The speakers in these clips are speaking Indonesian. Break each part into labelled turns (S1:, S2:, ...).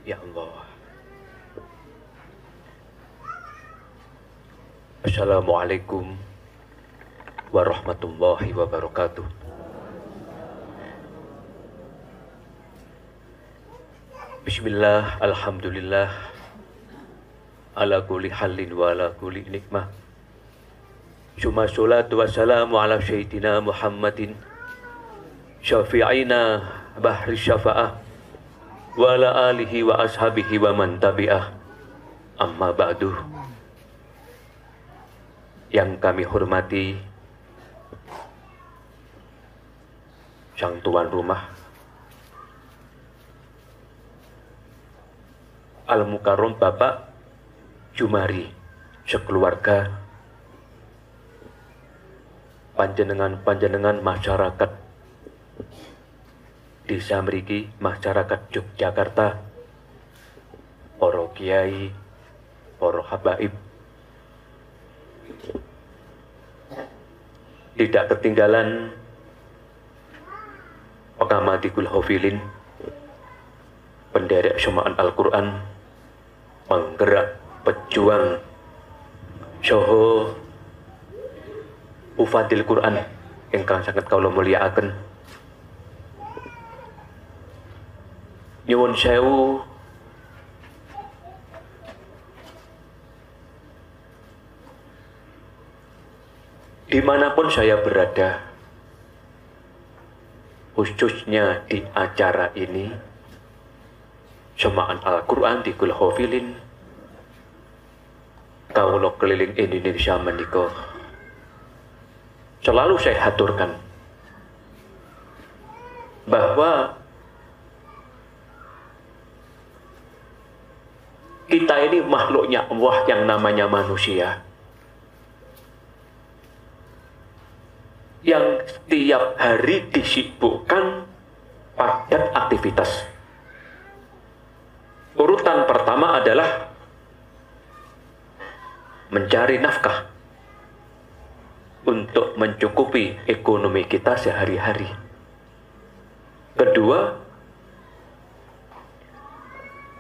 S1: Ya Allah. Assalamualaikum warahmatullahi wabarakatuh. Bismillah, alhamdulillah, ala kulli halin wa ala kulli nikmah. Summa salatu wassalamu ala sayyidina Muhammadin syafi'ina bahri syafa'ah wa ala alihi wa ashabihi wa man tabi'ah. Amma ba'du. Yang kami hormati sang tuan rumah Al-Mukarram Bapak Jumari sekeluarga, panjenengan masyarakat desa mriki, masyarakat Yogyakarta, para kiai, para habaib. Tidak ketinggalan pengamadikul hafilin, penderek semaan Al-Quran, penggerak pejuang soho ufadil Quran ingkang sangat kaula mulyakaken. Nyuwun sewu dimanapun saya berada, khususnya di acara ini, semaan Al-Quran di Kulhofilin, kaula keliling Indonesia menika, selalu saya haturkan bahwa kita ini makhluknya Allah yang namanya manusia, yang setiap hari disibukkan padat aktivitas. Urutan pertama adalah mencari nafkah untuk mencukupi ekonomi kita sehari-hari. Kedua,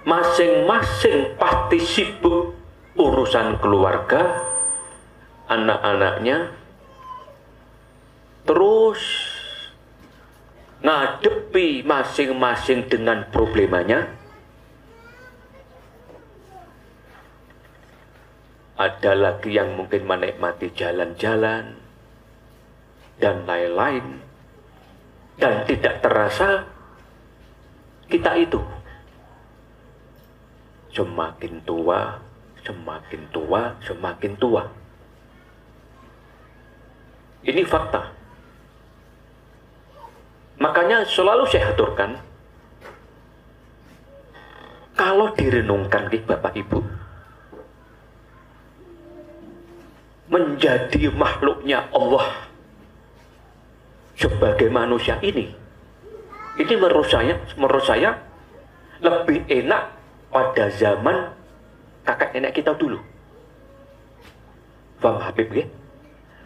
S1: masing-masing pasti sibuk urusan keluarga, anak-anaknya, terus ngadepi masing-masing dengan problemanya. Ada lagi yang mungkin menikmati jalan-jalan dan lain-lain, dan tidak terasa kita itu semakin tua, semakin tua, semakin tua. Ini fakta. Makanya selalu saya aturkan, kalau direnungkan ke Bapak Ibu, menjadi makhluknya Allah sebagai manusia ini menurut saya lebih enak pada zaman kakek nenek kita dulu. Paham Habib ya?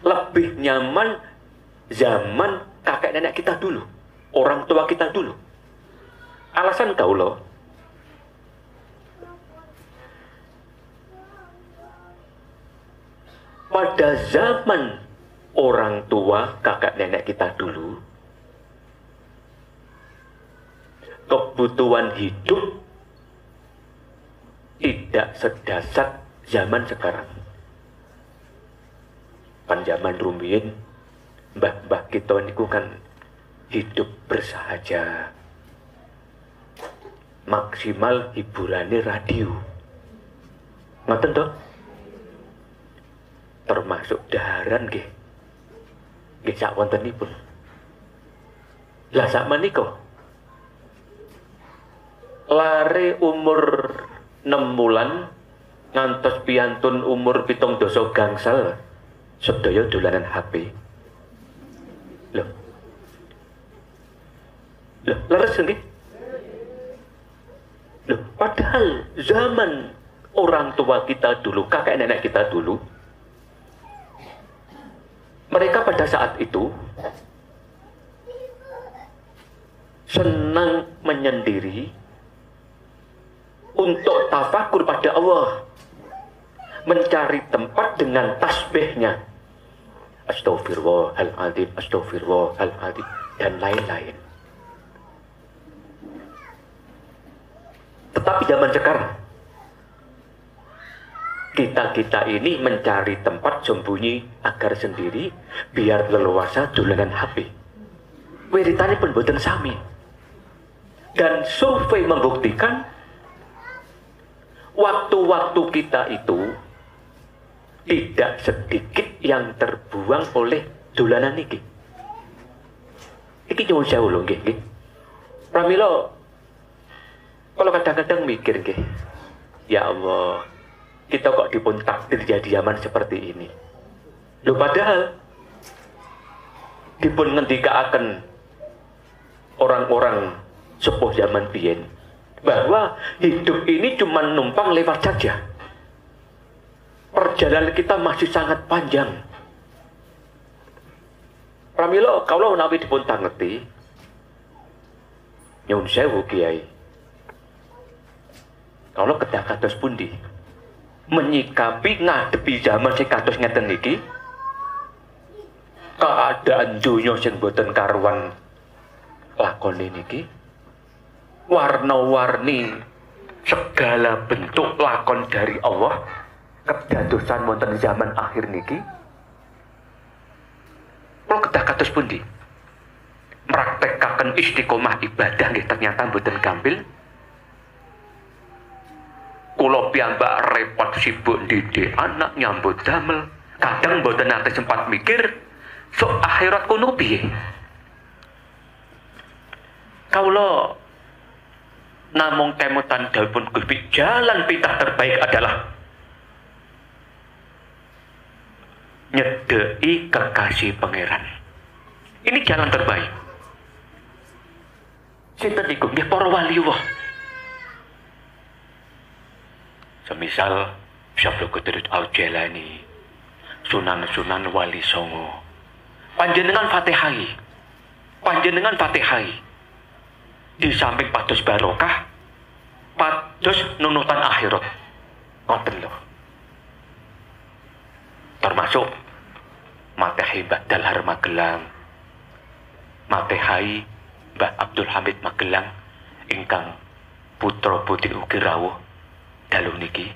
S1: Lebih nyaman zaman kakek nenek kita dulu, orang tua kita dulu. Alasan kaulo, pada zaman orang tua kakek nenek kita dulu, kebutuhan hidup tidak sedasar zaman sekarang. Pan zaman rumiyin, mbah-mbah kita niku kan hidup bersahaja, maksimal hiburannya radio, ngoten toh, termasuk daharan nggih sak wontenipun. Lah sak menika lare umur 6 bulan ngantos piantun umur 7 gangsal sedaya dolanan HP. Loh, leres nggih? Loh, padahal zaman orang tua kita dulu, kakek nenek kita dulu, mereka pada saat itu senang menyendiri, untuk tafakur pada Allah, mencari tempat dengan tasbihnya, astagfirullahaladzim, astagfirullahaladzim, dan lain-lain. Tetapi zaman sekarang, kita ini mencari tempat sembunyi agar sendiri, biar leluasa dolanan HP. Wiritane pun boten sami. Dan survei membuktikan, waktu-waktu kita itu tidak sedikit yang terbuang oleh dolanan niki. Iki nyuwun sewu lho nggih. Pramila kalau kadang-kadang mikir nggih, ya Allah, kita kok dipun takdir jadi zaman seperti ini. Lho padahal dipun ngendikaaken orang-orang sepuh zaman biyen bahwa hidup ini cuma numpang lewat saja. Perjalanan kita masih sangat panjang. Pramila kalau nabi dipun tangeti, nyuwun sewu Kiai, kalau kedah kados pundi menyikapi ngadepi zaman sing kados ngeten niki, keadaan dunya sing boten karuan lakone niki, warna-warni segala bentuk lakon dari Allah kedadosan wonten zaman akhir niki, kalau kedah kados pundi meraktekaken istiqomah ibadah nggih ternyata boten gampil. Kula piyambak repot sibuk didik anak, nyambut damel, kadang mboten nate sempat mikir sok akhirat kuno piye. Kawula namung kemutan dalpun Gusti, jalan pitah terbaik adalah nyedeki kekasih pangeran. Ini jalan terbaik. Sinten niku nggih para waliullah. Semisal Syekh Qadir Al-Jailani, Sunan-sunan Wali Songo, panjenengan Fatihai, di samping pados barokah, pados nunutan akhirat, ngoten lho. Termasuk Matihai Mbah Dalhar Magelang, Matihai Mbah Abdul Hamid Magelang, ingkang putra putri ugi rawuh dalu niki,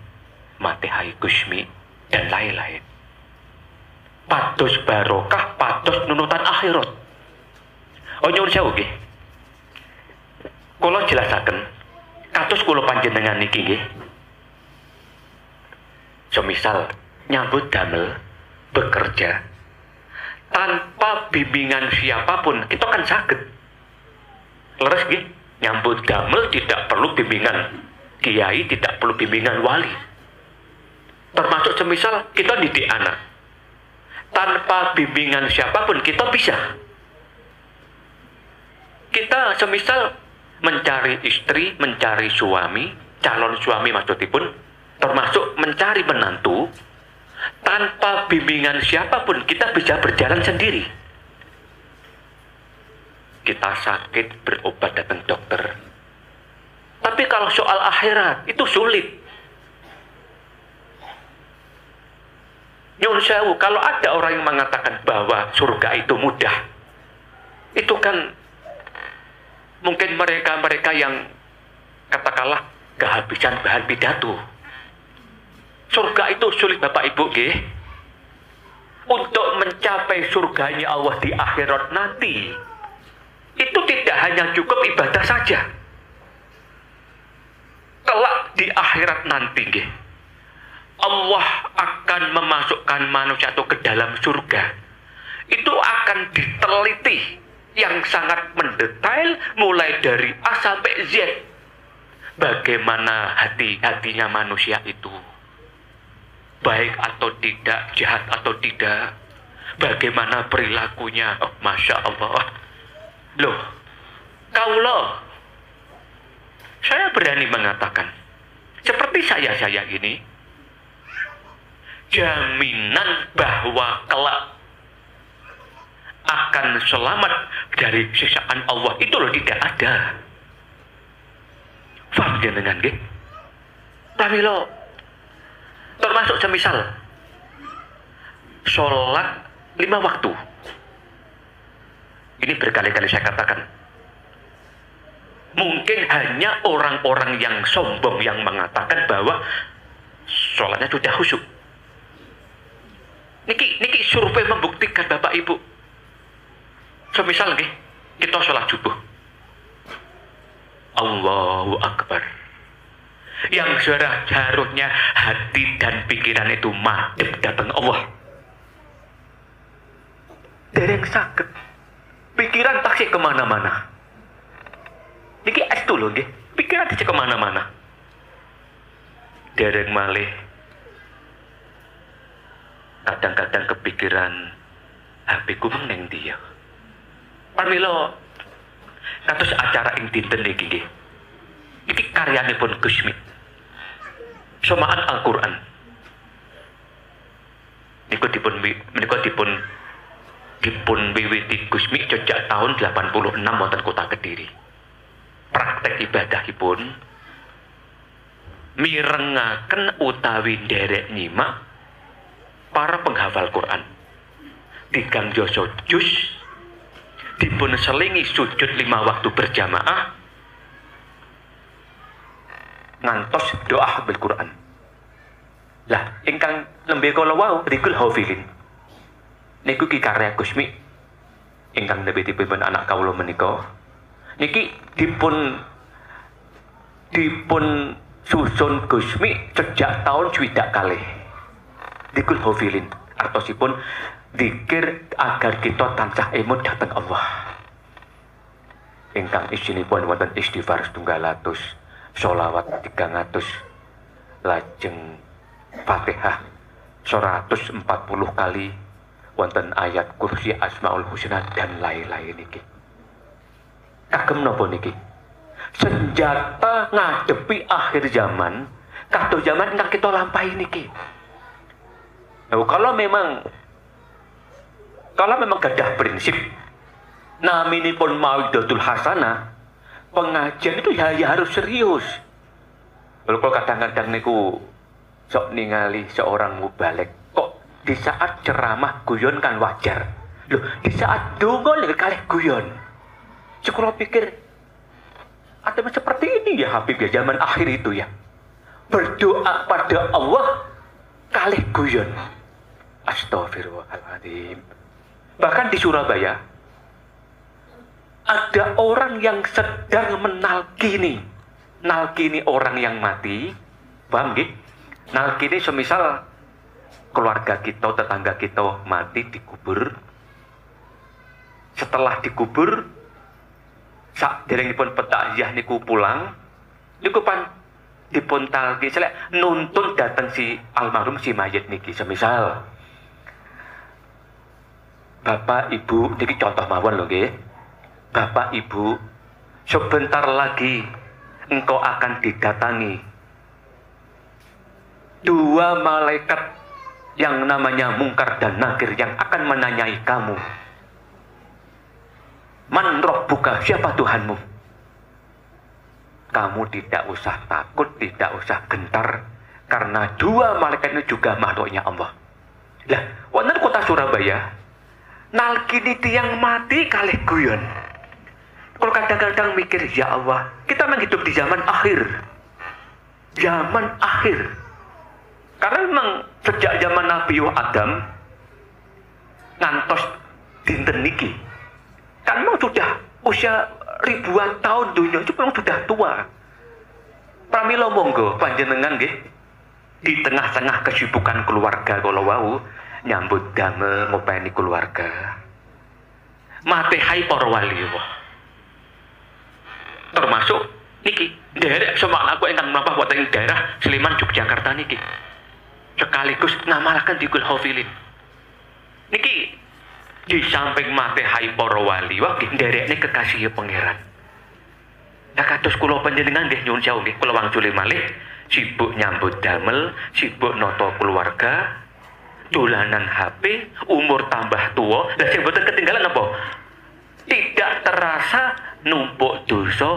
S1: Matihai Gusmi, dan lain-lain. Pados barokah, pados nunutan akhirat. Oh nyuwun sewu nggih, kula jelasaken kados kula panjenengan niki nggih. Semisal nyambut damel, bekerja tanpa bimbingan siapapun, kita kan saged. Leres nggih, nyambut damel tidak perlu bimbingan kiai, tidak perlu bimbingan wali. Termasuk semisal kita didik anak, tanpa bimbingan siapapun kita bisa. Kita semisal mencari istri, mencari suami, calon suami maksudipun, termasuk mencari menantu, tanpa bimbingan siapapun kita bisa berjalan sendiri. Kita sakit, berobat datang dokter. Tapi kalau soal akhirat itu sulit. Nyuwun sewu, kalau ada orang yang mengatakan bahwa surga itu mudah, itu kan mungkin mereka yang katakanlah kehabisan bahan pidato. Surga itu sulit Bapak Ibu nggih. Untuk mencapai surganya Allah di akhirat nanti, itu tidak hanya cukup ibadah saja. Kelak di akhirat nanti nggih, Allah akan memasukkan manusia itu ke dalam surga. Itu akan diteliti yang sangat mendetail, mulai dari A sampai Z. Bagaimana hati-hatinya manusia itu, baik atau tidak, jahat atau tidak, bagaimana perilakunya. Oh, Masya Allah. Loh, kaulah, saya berani mengatakan, seperti saya ini, jaminan bahwa kelak akan selamat dari siksaan Allah itu loh tidak ada. Faham jenengan nggih? Pramila termasuk semisal sholat 5 waktu. Ini berkali-kali saya katakan. Mungkin hanya orang-orang yang sombong yang mengatakan bahwa sholatnya sudah khusyuk. Niki survei membuktikan Bapak Ibu. Semisal nggih, kita sholat subuh. Allahu Akbar. Yang seharusnya hati dan pikiran itu madhep datang Allah. Dereng sakit. Pikiran taksih kemana-mana. Niki astu lho nggih. Pikiran taksih kemana-mana. Dereng malih. Kadang-kadang kepikiran HP ku meneng dia. Pramila kados acara ing dinten niki nggih. Iki karyanipun Gus Mit. Somaan Al-Qur'an. Niku dipun wiwiti Gus Mit sejak tahun 86 wonten Kota Kediri. Praktek ibadahipun mirengaken utawi nderek nyimak para penghafal Quran. Tigang jasa juz dipun selingi sujud 5 waktu berjamaah ngantos doa bil Quran. Lah ingkang lembe kala wau rikul hafilin. Niku ki karya Gus Mit ingkang nembe dipun anak kawula menika. Niki dipun susun Gus Mit sejak tahun 2000 kalih. Rikul hafilin artosipun zikir agar kita tansah emut dhateng Allah. Ingkang isinipun wonten istighfar 200, sholawat 300, lajeng Fatihah 140 kali, wonten ayat kursi Asmaul Husna dan lain-lain niki. Kagem napa niki? Senjata ngadepi akhir zaman, kados zaman ingkang kita lampahi niki. Kalau memang gadah prinsip naminipun mawidatul hasanah, pengajian itu ya harus serius. Kalau kadang-kadang niku sok ningali seorang mubalek kok di saat ceramah guyon kan wajar. Loh, di saat donga lagi kalih guyon. Sekolah pikir ada seperti ini ya Habib ya zaman akhir itu ya. Berdoa pada Allah kalih guyon. Astagfirullahaladzim. Bahkan di Surabaya ada orang yang sedang nalkini orang yang mati. Paham nggih? Nalkini semisal keluarga kita, tetangga kita mati dikubur. Setelah dikubur, sak derengipun petaziah niku pulang, niku pan dipun talki selek nuntun dateng si almarhum si mayit niki semisal Bapak Ibu, niki contoh mawon lho nggih. Bapak Ibu, sebentar lagi engkau akan didatangi 2 malaikat yang namanya Mungkar dan Nakir yang akan menanyai kamu. Man rabbuka, siapa Tuhanmu? Kamu tidak usah takut, tidak usah gentar, karena 2 malaikat itu juga makhluknya Allah. Lah, wonten kota Surabaya, nalkini tiang mati kalih guyon. Kalau kadang-kadang mikir, ya Allah, kita memang hidup di zaman akhir. Zaman akhir. Karena memang sejak zaman Nabi Adam ngantos dinten niki, kan memang sudah usia ribuan tahun dunia itu memang sudah tua. Pramila monggo panjenengan nggih di tengah-tengah kesibukan keluarga kala wau nyambut damel ngopeni keluarga. Matehai para wali Allah. Termasuk niki derek semak aku ingkang mlampah wonten ing daerah Sleman Yogyakarta niki. Sekaligus ngamalaken dikul hafilin. Niki di samping matehai para wali wah nggih nderekne kekasih pangeran. Nah kados kula panjenengan nggih nyuwun sewu nggih kula wangsule malih sibuk nyambut damel, sibuk noto keluarga, dolanan HP, umur tambah tua, lah sing mboten ketinggalan apa? Tidak terasa numpuk dosa.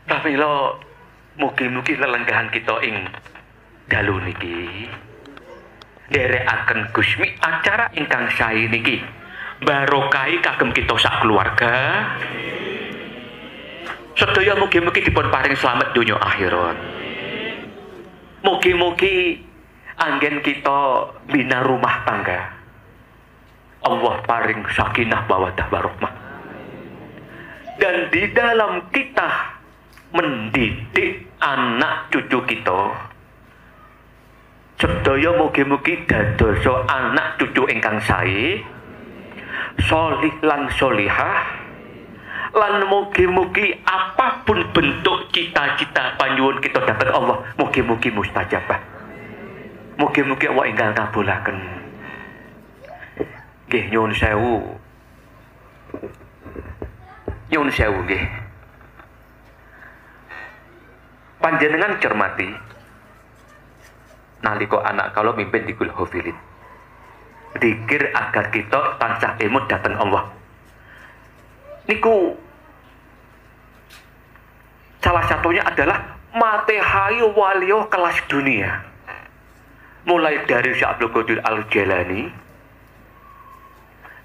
S1: Pramila mugi-mugi lelenggahan kita ing dalu niki nderekaken Gusmi acara ingkang sae niki barokai kagem kita sak keluarga. Sedaya mugi-mugi dipun paring slamet donya akhirat. Mugi-mugi anggen kita bina rumah tangga Allah paring sakinah mawaddah warahmah. Dan di dalam kita mendidik anak cucu kita, sedaya mugi-mugi dadosa anak cucu ingkang sae, sholih lan sholihah, lan mugi-mugi apapun bentuk cita-cita panyuwun kita dhateng Allah, mugi-mugi mustajabah. Mugi-mugi Allah ingkang ngabulaken. Nggih nyuwun sewu. Nyuwun sewu nggih. Panjenengan cermati nalika anak kalau mimpin di Gul Hofilin. Dikir agar kita tansah ilmu dhateng Allah. Niku salah satunya adalah matehayu waliyo kelas dunia. Mulai dari Syekh Abdul Qadir Al-Jailani,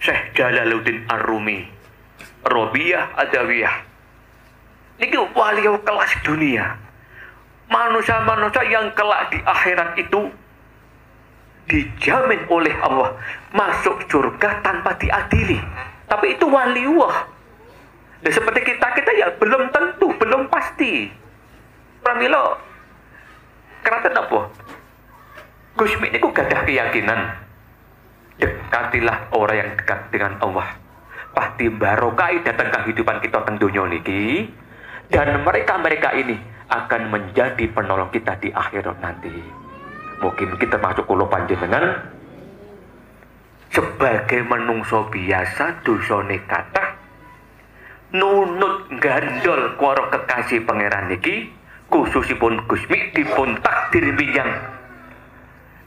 S1: Syekh Jalaluddin Ar-Rumi, Robiyah Adawiyah. Niki waliyo kelas dunia. Manusia-manusia yang kelak di akhirat itu dijamin oleh Allah masuk surga tanpa diadili. Tapi itu waliullah. Dan seperti kita ya belum tentu, belum pasti. Pramila keratan apa? Gusmi niku gadah keyakinan. Dekatilah orang yang dekat dengan Allah. Pasti barokai datang kehidupan kita teng dunia niki. Dan mereka-mereka ini akan menjadi penolong kita di akhirat nanti. Mungkin kita termasuk kula panjenengan sebagai menungso biasa dosane kathah nunut gandol para kekasih pangeran niki, khususipun Gusmi dipun takdir minjang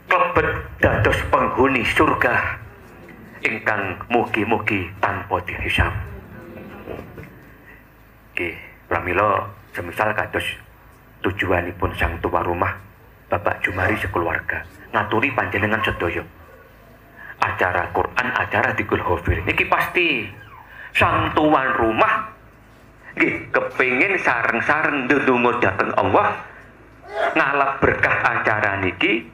S1: klebet dados penghuni surga ingkang mugi-mugi tanpa dihisab. Nggih, pramila semisal kados tujuanipun sang tuwa rumah Bapak Jumari sekeluarga ngaturi panjenengan sedaya acara Quran, acara di Gul Hofir niki pasti sang tuan rumah nggih kepengin sareng-sareng ndedonga dhateng Allah ngalap berkah acara niki,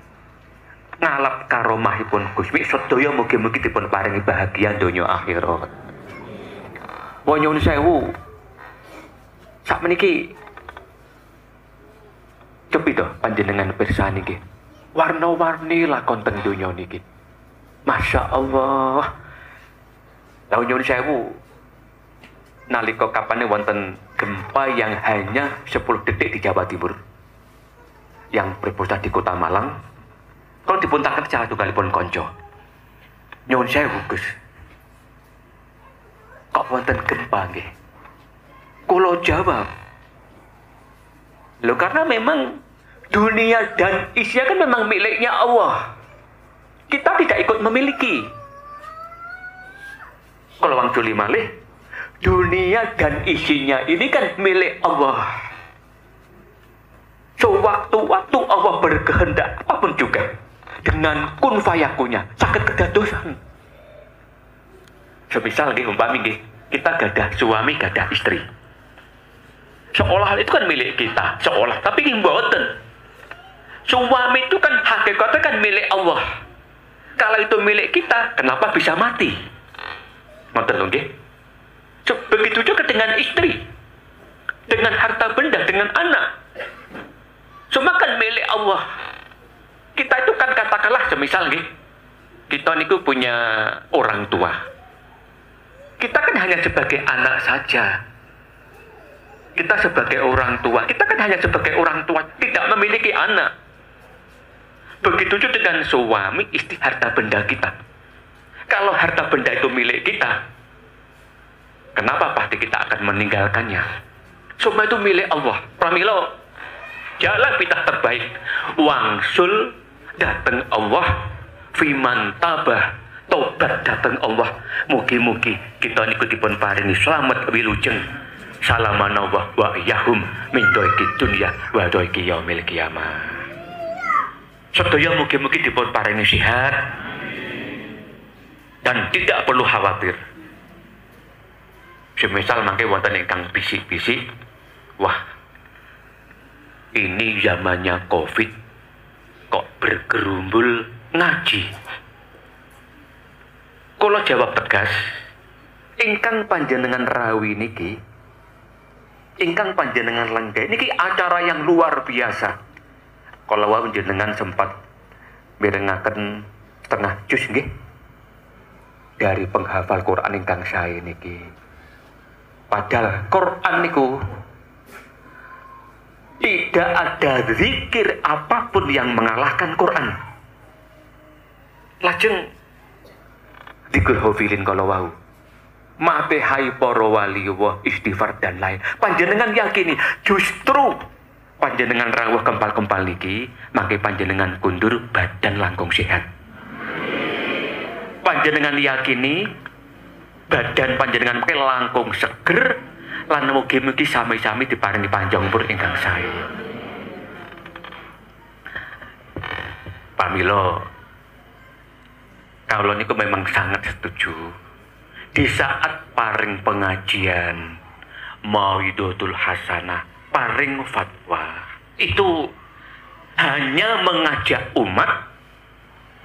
S1: ngalap karomahipun Gusmi sedaya mugi-mugi dipun paringi bahagia donya akhirat. Wa nyuwun sewu sakmeniki cobi to panjenengan pirsa niki. Warna-warni lakon teng donya niki. Masya Allah. Lalu nyuwun sewu. Nalika kapane wonten gempa yang hanya 10 detik di Jawa Timur. Yang berpusat di Kota Malang. Kalau dipuntaken salah tunggalipun konco. Nyuwun sewu, Gus. Kok wonten gempa nggih? Kula jawab. Loh karena memang dunia dan isinya kan memang miliknya Allah. Kita tidak ikut memiliki. Kalau wang juli malih, dunia dan isinya ini kan milik Allah. Sewaktu-waktu Allah berkehendak apapun juga dengan kun fayakunya sakit kedadosan. Semisal nggih umpami nggih, kita gadah suami, gadah istri. Seolah hal itu kan milik kita, seolah, tapi mboten. Suami itu kan hakikatnya kan milik Allah. Kalau itu milik kita, kenapa bisa mati? Ngoten lho nggih. Begitu juga dengan istri, dengan harta benda, dengan anak. Semua kan milik Allah. Kita itu kan katakanlah semisal nggih, kita niku punya orang tua. Kita kan hanya sebagai anak saja. Kita sebagai orang tua, kita kan hanya sebagai orang tua, tidak memiliki anak. Begitu juga dengan suami, istri, harta benda kita. Kalau harta benda itu milik kita, kenapa pasti kita akan meninggalkannya? Semua itu milik Allah. Pramila, jalan pitah terbaik. Wangsul dateng Allah, fiman tabah, tobat dateng Allah. Mugi-mugi kita niku dipun paringi slamet wilujeng salamana wa yahum min dhaiki dunya wa dhaiki yaumil qiyamah. Sedaya mugi-mugi dipun paringi sehat dan tidak perlu khawatir. Semisal mangke wonten ingkang bisik-bisik, wah, ini zamannya Covid kok bergerumbul ngaji. Kula jawab tegas, ingkang panjenengan rawi niki, ingkang panjenengan lenggah niki acara yang luar biasa. Kalau panjenengan sempat mirengaken setengah juz nggih dari penghafal Quran ingkang sae niki. Padahal Quran niku tidak ada zikir apapun yang mengalahkan Quran. Lajeng dikul hofilin kalau wau mape hai para wali wa istighfar dan lain. Panjenengan yakini justru panjenengan rawuh kempal-kempal niki mangke panjenengan kundur badan langkung sehat. Panjenengan yakini badan panjenengan mangke langkung seger lan mugi-mugi sami-sami diparingi panjang umur ingkang sae. Pamila kawula niku memang sangat setuju. Di saat paring pengajian Mau'idotul Hasanah, paring fatwa, itu hanya mengajak umat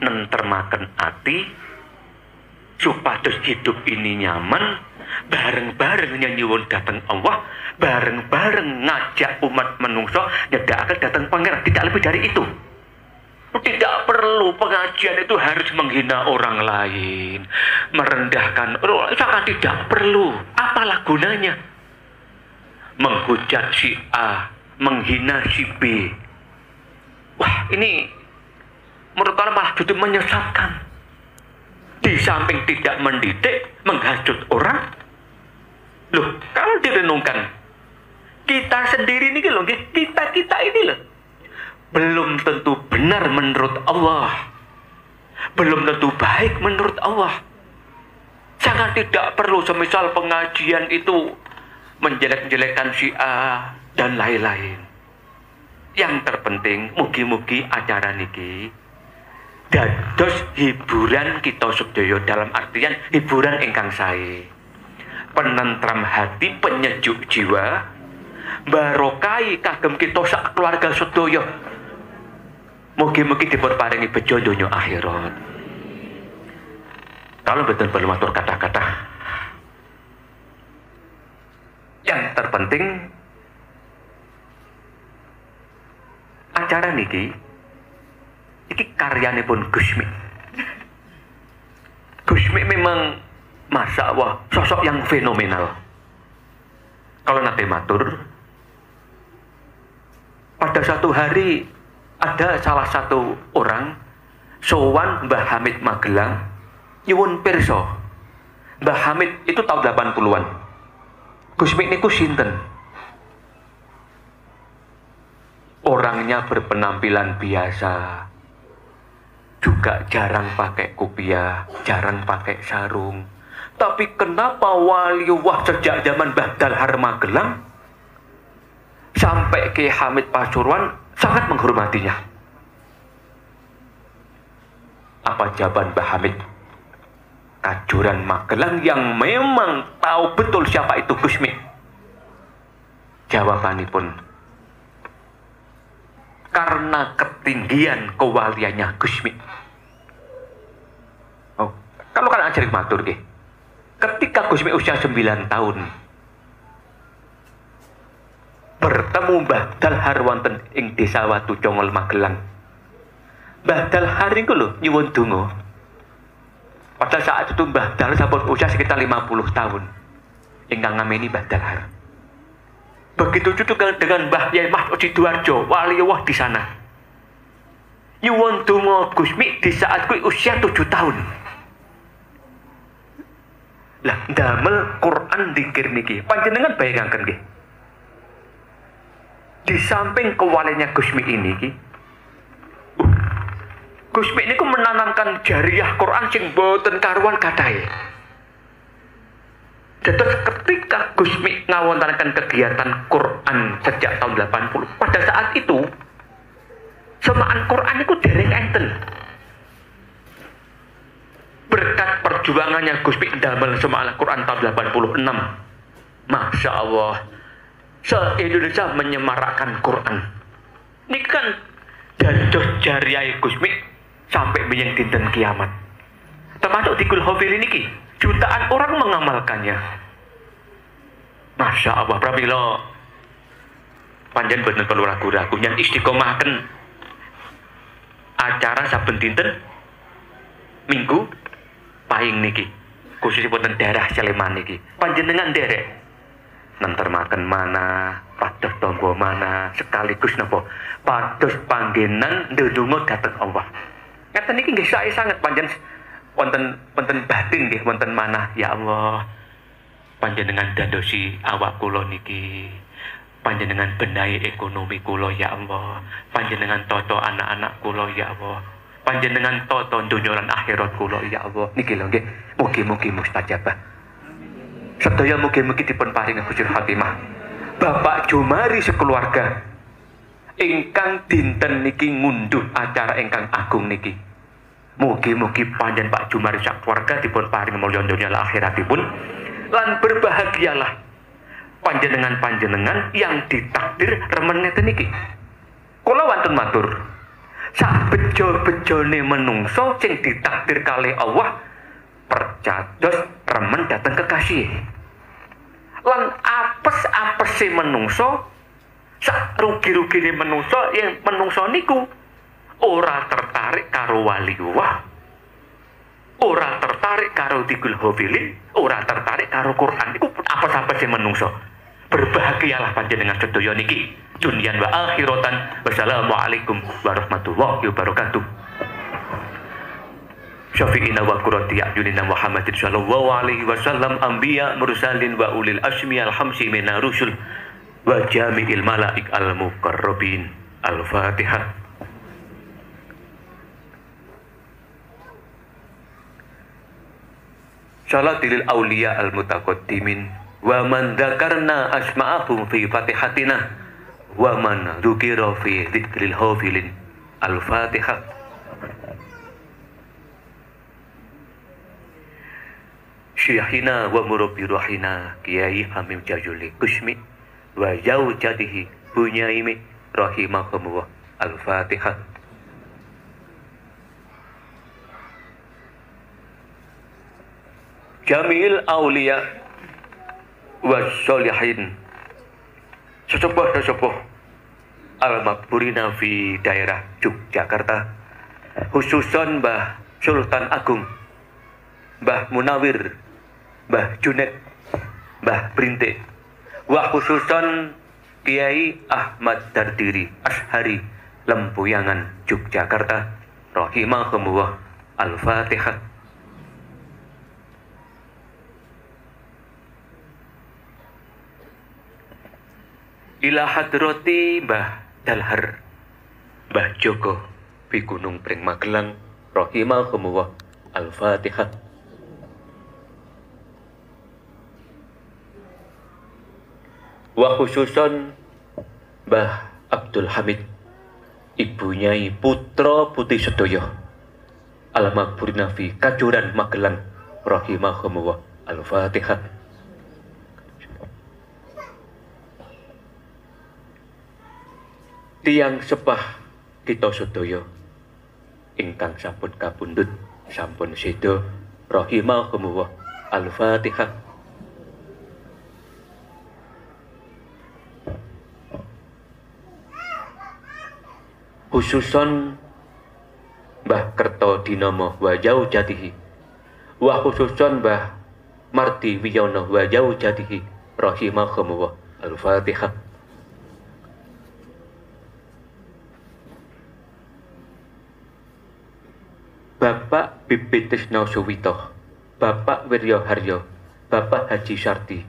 S1: nentremaken ati supados hidup ini nyaman, bareng-bareng nyuwun dateng Allah, bareng-bareng ngajak umat menungso nyedakaken dateng pangeran. Tidak lebih dari itu. Tidak perlu pengajian itu harus menghina orang lain, merendahkan orang, sangat tidak perlu. Apalah gunanya menghujat si A, menghina si B? Wah, ini menurut kalian malah justru menyesatkan. Di samping tidak mendidik, menghasut orang. Loh, kalau direnungkan, kita sendiri ini loh, kita ini loh, belum tentu benar menurut Allah, belum tentu baik menurut Allah. Sangat tidak perlu semisal pengajian itu menjelek-jelekan si A dan lain-lain. Yang terpenting mugi-mugi acara niki dados hiburan kita sedaya, dalam artian hiburan ingkang sae, penentram hati, penyejuk jiwa, barokai kagem kita sak keluarga sedaya. Mugi-mugi dipun paringi bejo donya akhirat. Kalau betul perlu matur kata-kata, yang terpenting acara niki iki karyanipun Gusmi. Gusmi memang masa wah sosok yang fenomenal. Kalau nanti matur, pada satu hari ada salah satu orang sowan Mbah Hamid Magelang nyuwun pirsa. Mbah Hamid itu tahun 80-an. Gusmi niku sinten? Orangnya berpenampilan biasa, juga jarang pakai kupiah, jarang pakai sarung. Tapi kenapa waliullah sejak zaman Mbah Dalhar Magelang sampai ke Hamid Pasuruan sangat menghormatinya? Apa jawaban Mbah Hamid? Kajuran Magelang yang memang tahu betul siapa itu Gusmi. Jawabanipun, karena ketinggian kewaliannya Gusmi. Oh, kalau kan ajarin matur nggih. Ketika Gusmi usia 9 tahun bertemu Mbah Dalhar wonten ing Desa Watu Congol Magelang. Mbah Dalhar niku lho nyuwun donga. Pada saat itu Mbah Dalhar sampun usia sekitar 50 tahun. Ingkang ngameni Mbah Dalhar. Begitu juga dengan Mbah Yai Mas Sidoarjo, waliullah di sana. Nyuwun donga Gusmi di saat kuwi usia 7 tahun. Lah ndamel Quran dzikir niki panjenengan bayangaken nggih. Di samping kewaliannya Gusmi ini ki, Gusmi niku menanamkan jariah Quran sing boten karuan katahe. Terus ketika Gusmi ngawontenaken kegiatan Quran sejak tahun 80, pada saat itu semaan Quran itu dereng enten. Berkat perjuangannya Gusmi damel semaan Quran tahun 86. Masya Allah, se-Indonesia menyemarakkan Quran. Ini kan dados jariah Gusmi sampai menyang dinten kiamat. Termasuk di Kulhofil ini jutaan orang mengamalkannya. Masya Allah, pramila panjen bener perlu ragu-ragu yang istiqomahkan acara saben dinten minggu paing niki, khususipun daerah Sleman niki panjenengan derek nanti makan mana, pados tombo mana, sekaligus napa pados panggenan ndedonga dhateng Allah. Ngeten niki nggih sae sanget panjen wonten batin nggih wonten manah, ya Allah panjenengan dadosi awak kula niki, panjenengan benahi ekonomi kula ya Allah, panjenengan toto anak-anak kula ya Allah, panjenengan toto donya lan akhirat kula ya Allah. Niki lho nggih, mugi-mugi mustajabah. Sedaya mugi-mugi dipun paringi husnul khatimah. Bapak Jumari sekeluarga ingkang dinten niki ngunduh acara ingkang agung niki. Mugi-mugi panjen Pak Jumari sak keluarga dipun paringi mulya donya lan akhiratipun, lan berbahagialah panjenengan-panjenengan yang ditakdir remen ngeten niki. Kula wonten matur, sak bejo-bejone menungso sing ditakdir kalih Allah percados remen dateng kekasih. Lan apes-apese menungso, sak rugi-rugine menungso yang menungso niku ora tertarik karo waliullah, ora tertarik karo Tigul Hofilin, ora tertarik karo Quran. Iku apes-apese menungso. Berbahagialah panjenengan sedaya niki dunyan wa akhiratan. Wassalamualaikum warahmatullahi wabarakatuh. Syafi'ina wa qurrati a'yunina Muhammadin sallallahu alaihi wasallam, anbiya mursalin wa ulil asmi alhamsi minar rusul wa jami'il malaik al muqarrabin. Al-Fatihah. Salatil auliya al mutaqaddimin wa man dzakarna asma'ahum fi fatihatina wa man dzukira fi dzikril hafilin. Al-Fatihah. Syekhina wa murabbi ruhina Kiai Hamim Jajuli Gusmi wa zaujatihi Bunyaimi rahimahumullah. Al-Fatihah. Jamil aulia wassolihin, sesepuh al-makburina fi daerah Yogyakarta, khususon Mbah Sultan Agung, Mbah Munawir, Mbah Junet, Mbah Brintik, wa khususon Kiai Ahmad Dardiri Ashari Lempuyangan Yogyakarta rahimahumullah. Al-Fatihah. Ila hadrati Mbah Dalhar, Mbah Joko di Gunung Pring Magelang rahimahumullah. Al-Fatihah. Wa khususon Mbah Abdul Hamid, Ibu Nyai putra putih sedaya al-makburina fi Kajuran Magelang rahimahumullah. Al-Fatihah. Tiang sepah kita sedaya ingkang sampun kapundhut sampun seda rahimahumullah. Al-Fatihah. Khususon Mbah Kertodinama wa zaujatihi, wa khususon Mbah Mardi Wiyono wa zaujatihi rahimahumullah. Al-Fatihah. Bapak Bibi Trisno Suwito, Bapak Wiryo Haryo, Bapak Haji Sardi,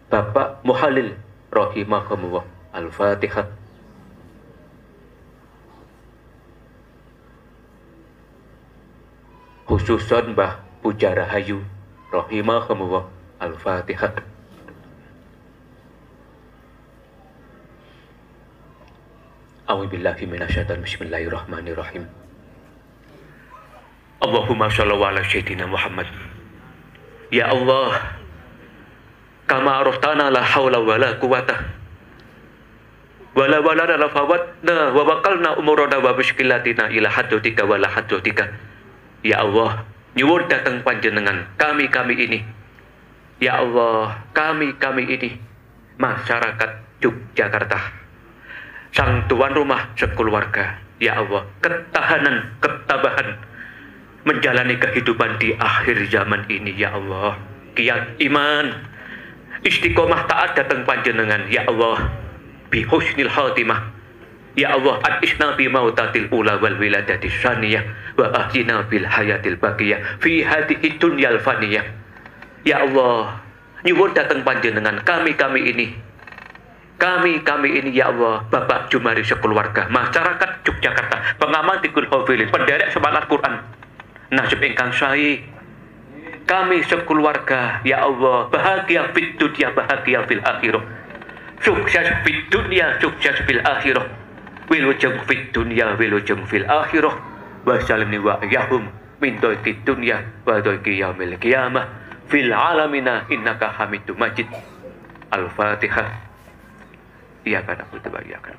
S1: Bapak Muhalil rahimahumullah. Al-Fatihah. Khususon Mbah Puja Rahayu rahimahumullah. Al-Fatihah. A'udzubillahi minasyaitonir rajim. Bismillahirrahmanirrahim. Allahumma shalli ala sayyidina Muhammad. Ya Allah, kama araftana la haula wala quwata wala la fawatna wa waqalna umurana wa mushkilatina ila haddutika wala haddutika. Ya Allah, nyuwun datang panjenengan kami ini. Ya Allah, kami ini masyarakat Yogyakarta, sang tuan rumah sekeluarga. Ya Allah, ketabahan menjalani kehidupan di akhir zaman ini. Ya Allah, kiat iman, istiqomah taat datang panjenengan. Ya Allah, bi husnil khatimah. Ya Allah, adisna bi mautatil ula wal wiladatis saniyah wa ahyina bil hayatil baqiyah fi hadhihi dunyal faniyah. Ya Allah, nyuwun datang panjenengan kami ini. Kami ini ya Allah, Bapak Jumari sekeluarga, masyarakat Yogyakarta, pengamati hafilin, penderek semangat Quran, nasib ingkang sae. Kami sekeluarga, ya Allah, bahagia fid dunya, bahagia fil akhirah. Sukses fid dunya, sukses fil akhirah. Wilujeng fid dunya, wilujeng fil akhirah. Wa salimni wa yahum min doiki dunya wa doiki yaumil qiyamah fil alamina innaka hamidum majid. Al-Fatihah. Iya kan aku coba, iya kan.